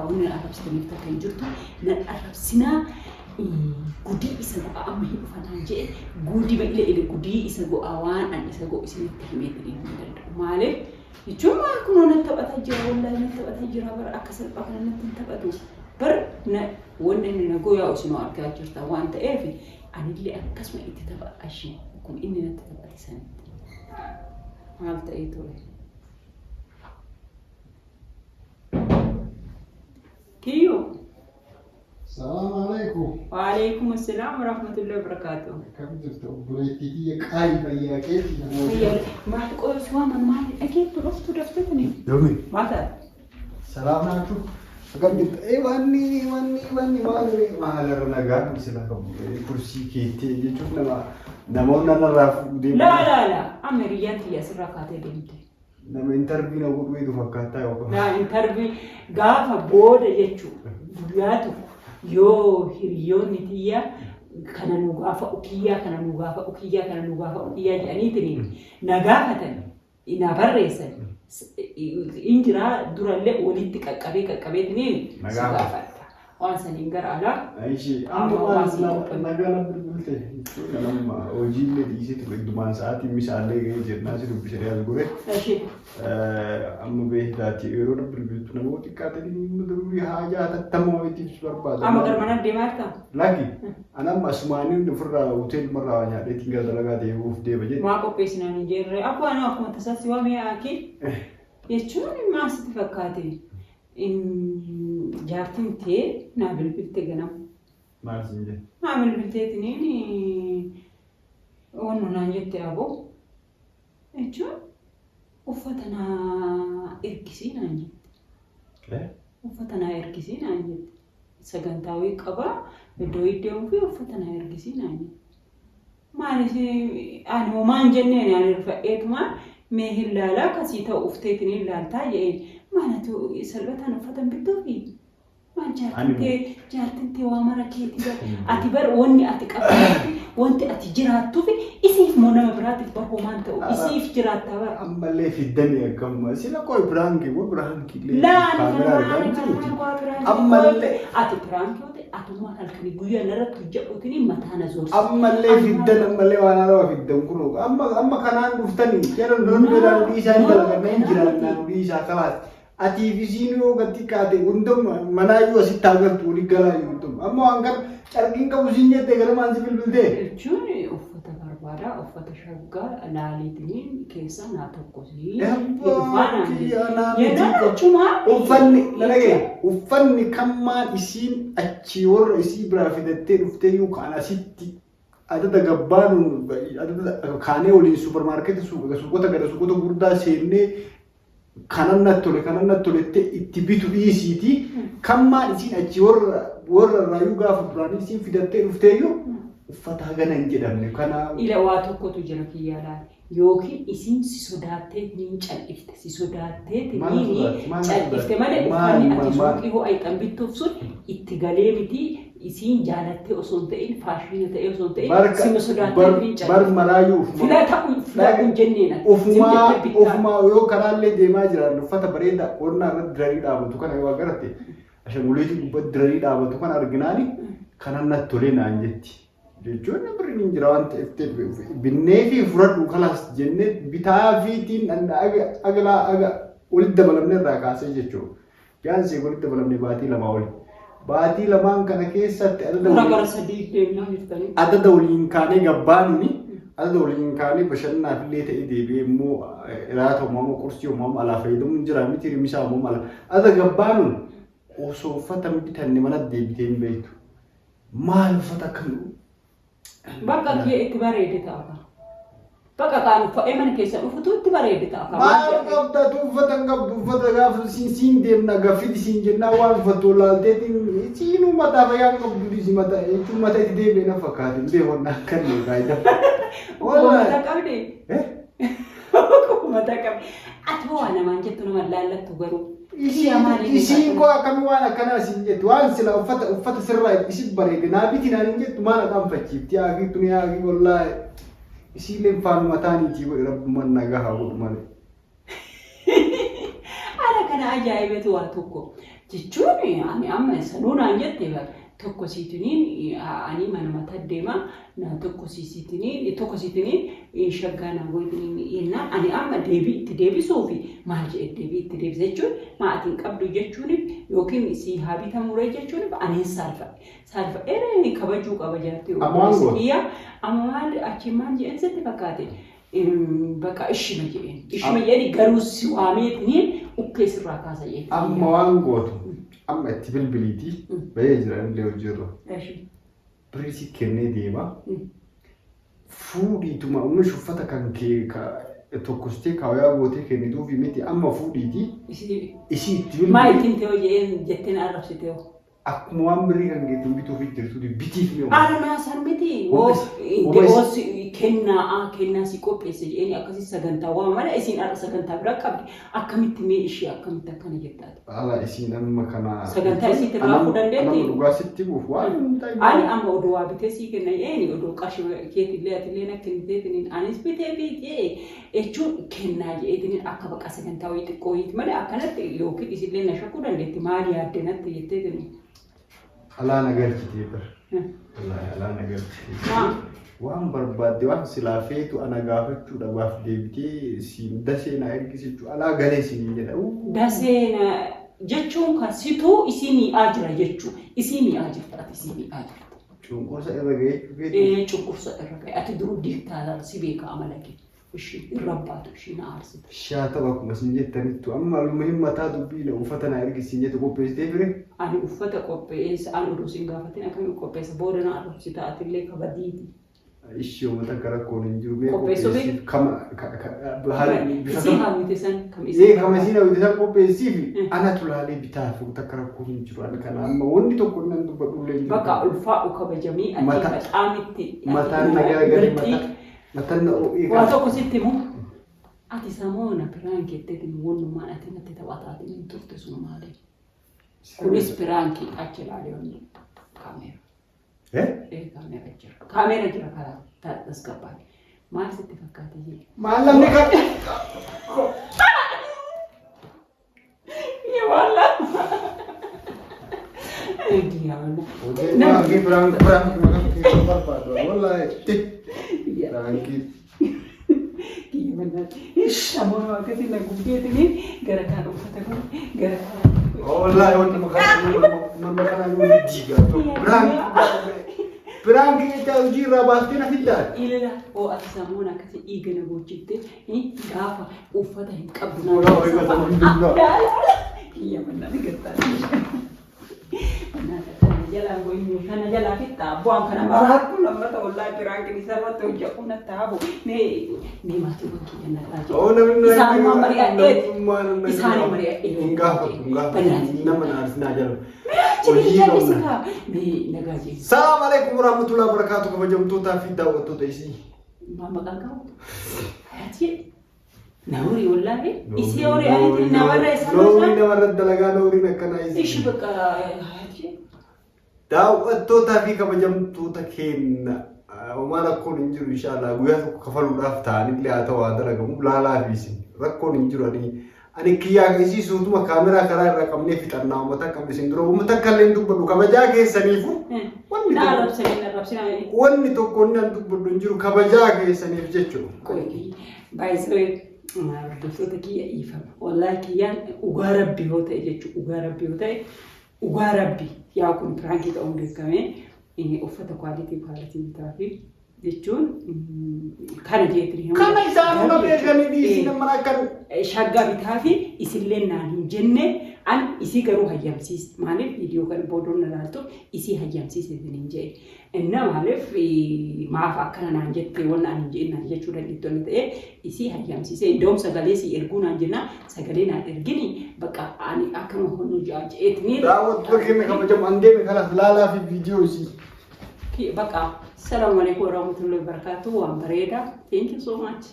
taa'uun arrabsitaniif takka hin jirtu nan arrabsinaa gudii isa go'aa amma hin dhufataan jedhe gudii ba'ila ile gudii isa go'aa waan an isa go'u isinitti himee ta'uu hin danda'u maaliif jechuun kunoo natti taphataa jira wallaahi natti taphataa jira bara akka salphaa kana natti hin taphatu bar wanni inni na goyaa isinoo argaa jirta waan ta'eef anillee akkasuma itti tapha ashii kun inni natti taphate sanitti maal ta'ee ture كيو السلام عليكم. وعليكم السلام ورحمة الله وبركاته. كم جبت بريتي قايمة يا كيف ما تقول سوا من مال أكيد رفضت رفضتني. دومي. ماذا؟ السلام عليكم. كم جبت واني ما هذا الرناقات مثلا كم كرسي كيتي جتونا ما نمونا نراف لا أمريكا هي سرقات دمتي. nama interview na godhu eedu fakkaata yoo na interview gaafa booda jechuudha guyyaa tokko yoo hiriyoonni tiyya kana nu gaafa ukiyyaa jedhaniitiin na gaafatan na barreessan injira durallee walitti qaqqabeetiin si gaafata waan saniin gara alaa aishi amma nagala bilbilte nama hojiilee dhiisitu heddumaan sa'aatii misaallee gahee jennaa si dubbisanii as gure amma beektaati yeroo bilbiltu namoota xiqqaatanii durii haajaa tattamoo ittiif barbaada amma garmana deemaa jirta lagi anam asmaaniin ofirraa hotel marraa nyaadheetiin gara dalagaa deemuuf deema jedhe maa qopheessinaan hin jirre abbaan akkuma tasaasi waa mi'a akii jechuun maasitti fakkaate jaartin tee naa bilbilte ganam maal siin jedhe naa bilbilteetiniin wannu naan jette aboo jechuun uffata naa ergisii naan jette uffata naa ergisii naan jette sagantaawii qabaa iddoo iddeemuu fi uffata naa ergisii naan jette maalis ani maan jenneen ani rifa'eetuma mee hin laalaa kasii ta'u ufteetiniin laaltaa jedheen maanatu salphataan uffatan bittuufi maan jaartintee waa mara keetii ati bar wanni ati qabdu wanti ati jiraattuufi isiif moo nama biraatiif barhoo maan ta'u isiif jiraattaa bara ammallee fiddanii akkama sila qoy biraankii ammallee ati biraankii atuma halkanii guyyaa narratti hojjetuutiin mataana zoorsi ammallee fiddan ammallee waan haala fiddan kun amma kanaan dhuftanii jedhan dandeenyaan dhiisaa hin dalaganneen jiran naan dhiisaa kabaate ati visiin yoo gatti kaate hundum manaayyuu asitti agartu walii galaayyuu hundum amma waan kan carqiin qabu siin jettee gara maan si bilbiltee jechuun uffata barbaadaa uffata shaggaa laaliitiin keessa naa tokkosii uffanni kammaan isiin achi warra isii biraa fidattee dhuftee yoo kaan asitti adada gabbaanuun adada kaanee waliin supermarketii suuqota gara suuqota gurguddaa seennee kanan nattolettee itti bitu dhiisiiti kammaan isiin achi warra raayuu gaafa duraan isiin fidattee dhuftee yoo uffata hagana hin jedhamne kana ila waa tokkotu jira kiyyaalaan yookiin isiin si sodaattee ni cal'ifte si sodaattee ni cal'ifte malee uffanni ati suuqii ho'a itti bittuuf sun itti galee miti isiin jaalattee osoo ta'in faashina ta'ee osoo ta'in sima sodaattee ni cal'ifte bar malaayyuu filataa'uun jenneena ufumaa yoo karaallee deemaa jiran uffata bareedaa onnaa irratti dirarii dhaabatu kana yoo agaratte ashamuleetii gubbatti dirarii dhaabatu kana arginaani kanan natti tolee naan jetti. jechuun birriin hin jira waan ta'eef binnee fi fudhadhu kalaas jennee bitaa fiitiin aga walitti dabalamne irraa kaasee jechuudha. Biyyaansi walitti dabalamne baatii lamaan kana keessatti adda waliin kaanee gabbaanuuni adda waliin kaanee bashannanaaf illee ta'ee deebi'ee immoo iraata uumama qursii uumama alaa fayyadamuun jira miti rimisaa uumama alaa adda gabbaanuun osoo uffata bitanne mana deebitee hin beektu maal uffata akkamii bakka kee itti bareede ta'a. Bakka kan uffata mana keessa uffatu itti bareede ta'a. Maal qabda uffata gaafa siin deemna gaffiti siin jennaa waan uffattu laalteetiin siin uummata fayyaan qabdu si mata jechuun mata itti deebi'ee na fakkaate illee honnaa kan ne faayidaa. Mata qabde. Mata qabde. Ati waan namaan jettu nama laallattu garuu. Isiin koo akkami waan akkanaa siin jettu waan sila uffata sirraa isin bareede naa biti naan hin jettu maal aqaan fachiifti haagii tuni haagii wallaa isiillee faanuma taaniitii godhe rabbummaan nagaa haa godhu malee. Haala kana ajaa'ibatu waa tokko jechuun ani amma sanuun aan jette tokko siitiniin ani mana mata deema na tokko siitiniin shaggaana gootiniin yenna ani amma itti deebisuu fi maal jedhee itti deebisa jechuun maatiin qabdu jechuun yookiin si haabita muree jechuun ani salfa kabajuu qaba jaartii amma maal achi maal jedhan sitti fakkaate bakka ishima jedheen garuu si waameetiniin ukkeessirraa kaasa jedheen amma waan gootu amma itti bilbiliitii bahee jiran illee hojjetu. Birisi kennee deema. Fuudhiituma uummanni uffata kan kee tokkostee kaawyaa gootee kennituufi miti amma fuudhiitii. Isii itti bilbilii. Maa ittiin ta'uu jetteen arrabsitee hoo? Akkuma waan birrii kan geettiin bituufi jirtuuti bitiif ni oola. Aanaa san miti. Kennaa si qopheesse jedhanii akkasii sagantaa waamana isiin arra sagantaa bira qabdi akkamitti mee ishee akkamitti akkana jettaati. Haala isiin amma kana. Sagantaa isiitti raafuu dandeetti. Nama dhugaa sitti buuf waan hundaa. Ani amma oduu waa bitee sii kenna yeeni oduu qarshii keetillee atillee nakka niteetiniin anis bitee jechuun kennaa jedheetiniin akka baqa sagantaa wayii xiqqoo wayiiti malee akkanatti yookiin isillee na shakkuu dandeetti maali yaadde natti jetteetiniin. Alaa nagarchitee bira. Alaa nagarchitee. Waan barbaadde waan silaa feetu ana gaafachuudha waaf deebitee siin daseena ergisichu alaa galee siin jedha. Daseena jechuun kan situu isinii ajira jechuu isinii ajirta isinii ajirta. Cunqursa irra ga'ee. Cunqursa irra ga'ee ati duruu diktaatar si beeka amala kee. Irra baatu isheen aarsita. Shaata bakkuma siin jettanittu amma almuhimmataa dubbiina uffata na ergisiin jettu qopheessitee fire. Ani uffata qopheessa ani oduu siin gaafatin akkamiin qopheessa booda na arrabsita atillee kabadiiti. Ishii uummata gara koon hin jiru mee qopheessuuf kama isii hawwite san kama isiin hawwite san qopheessiif ana tulaalee bitaa fi uummata gara koon hin jiru ani kana amma wanti tokko nan dubbadhullee hin jiru. Bakka ulfaa'u kabajamii ati qaamitti mataan nagaa gadi mataan waan tokko sitti immoo ati samoona piraankii ittiin wannummaan ati natti taphataatiin hin turte sun maali? Kunis piraankii achi ilaalee wanni kaameera. Kamera jira karaa tasgabbaani. Maal sitti fakkaate jee? Maal lamni kan? Yaa walla. Yaa walla. Namni biraan makan barbaadu wallahi. Piraankii. Kiyya mannaa. Shamoon akkasii na gubbeetini gara kaan uffata kun gara kaan. Wallahi wanti makan yoo diigaa. Piraankii jecha hojii irraa baastee na fiddaa. Ila ati samuun akkasii dhiiga na gochitte gaafa uffata hin qabdu. Oolaa eeggata hundummaa. Kiyya mannaa ni gattaa. Kana jalaa fixaa bu'aan kana maraatu lammata wallahi piraankii isaa irratti hojjetu na taabu. Mee maatii wankii jannaa jira. Isaan mari'adheeti. Isaan mari'adheeti. Hin gaafatu. Nama na arsinaa jala. Salaam alaikum warahmatullahi wabarakatuh kabajamtootaa fi daawwattoota isii. Maqaan qabu. Nauri wallahi isii horii ayati namarra isa Nauri namarra dalagaa nauriin akkana isii. Ishi bakka daawwattootaa fi kabajamtoota keenya waan rakkoon hin jiru inshallah guyyaa tokko kafaluudhaaf ta'anillee haa ta'u haa dalagamu laalaa fi isin rakkoon hin jiru ani kiyyaa isii suutuma kaameraa karaa irraa qabnee fixannaa uummata akkam isin dura uummata kalleen dubbadhu kabajaa keessaniifu wanni tokko inni an dubbadhu hin jiru kabajaa keessaniif jechuudha. Hordoftoota kiyya dhiifama. Wallahi kiyyaan dhugaa rabbii yoo ta'e jechuudha. Dhugaa rabbii yoo ta'e dhugaa rabbii yaa kun piraankii ta'uun beekamee uffata kwaalitii bitaa fi jechuun kana jeetanii kana isaanuma beekanii dhiisii nama akkan shaggaa bitaa fi isillee naan hin jenne an isii garuu hayyamsiis maaliif viidiyoo kan boodoon ilaaltu isii hayyamsiis hin jee inna maaliif maaf akkana naan jettee waan naan hin jennaan jechuu dandeettoonni ta'e isii hayyamsiisee iddoom sagalee si erguu naan jenna sagalee naan ergini bakka ani akkama honu jeetanii daawwattoota keenya kabajamu an deeme kanas laalaa fi viidiyoo isii Baka, assalamualaikum warahmatullahi wabarakatuh. Thank you so much.